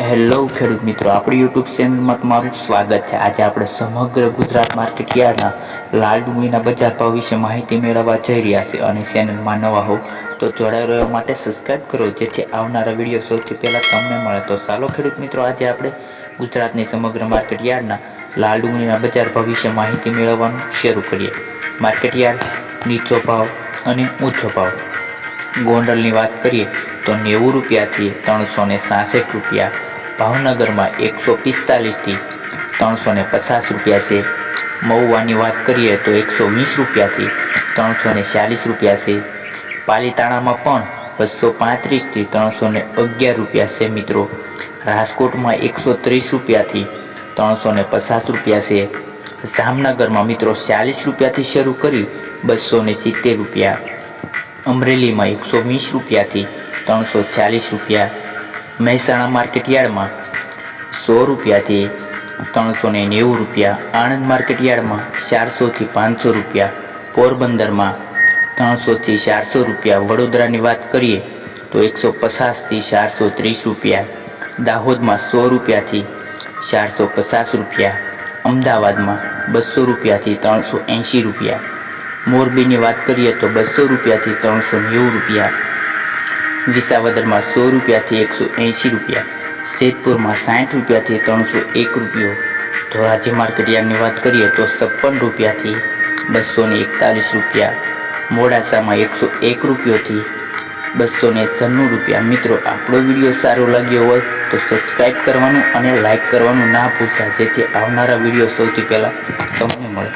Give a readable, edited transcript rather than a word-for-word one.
Hello ખેડૂત મિત્રો, આપણી યુટ્યુબ ચેનલમાં તમારું સ્વાગત છે। આજે આપણે સમગ્ર ગુજરાત માર્કેટ યાર્ડના લાલ ડુંગળીના બજાર ભાવ વિશે માહિતી મેળવવા જઈ રહ્યા છીએ અને ચેનલમાં નવા હો તો જોડાઈ રહેવા માટે સબસ્ક્રાઇબ કરો, જેથી આવનારા વિડીયો સૌથી પહેલાં તમને મળે। તો ચાલો ખેડૂત મિત્રો, આજે આપણે ગુજરાતની સમગ્ર માર્કેટ યાર્ડના લાલ ડુંગળીના બજાર ભાવ વિશે માહિતી મેળવવાનું શરૂ કરીએ। માર્કેટ યાર્ડ નીચો ભાવ અને ઊંચો ભાવ। ગોંડલની વાત કરીએ તો 90 રૂપિયાથી 366 રૂપિયા, ભાવનગરમાં 145 થી 350 રૂપિયા છે। મહુવાની વાત કરીએ તો 120 રૂપિયાથી 346 રૂપિયા છે। પાલીતાણામાં પણ 235 થી 311 રૂપિયા છે મિત્રો। રાજકોટમાં 130 રૂપિયાથી 350 રૂપિયા છે। જામનગરમાં મિત્રો 40 રૂપિયાથી શરૂ કરી 270 રૂપિયા। અમરેલીમાં 120 રૂપિયાથી 340 રૂપિયા। મહેસાણા માર્કેટ યાર્ડમાં 100 રૂપિયાથી 390 રૂપિયા। આણંદ માર્કેટ યાર્ડમાં 400 થી 500 રૂપિયા। પોરબંદરમાં 300 થી 400 રૂપિયા। વડોદરાની વાત કરીએ તો 150 થી 430 રૂપિયા। દાહોદમાં 100 રૂપિયાથી 450 રૂપિયા। અમદાવાદમાં 200 રૂપિયાથી 380 રૂપિયા। મોરબીની વાત કરીએ તો 200 રૂપિયાથી 390 રૂપિયા। વિસાવદરમાં 100 રૂપિયાથી 180 રૂપિયા। જેતપુરમાં 60 રૂપિયાથી 301 રૂપિયો। ધોરાજી માર્કેટ યાર્ડની વાત કરીએ તો 56 રૂપિયાથી 241 રૂપિયા। મોડાસામાં 101 રૂપિયોથી 296 રૂપિયા। મિત્રો, આપણો વિડીયો સારો લાગ્યો હોય તો સબસ્ક્રાઈબ કરવાનું અને લાઈક કરવાનું ના ભૂલતા, જેથી આવનારા વિડીયો સૌથી પહેલાં તમને મળે।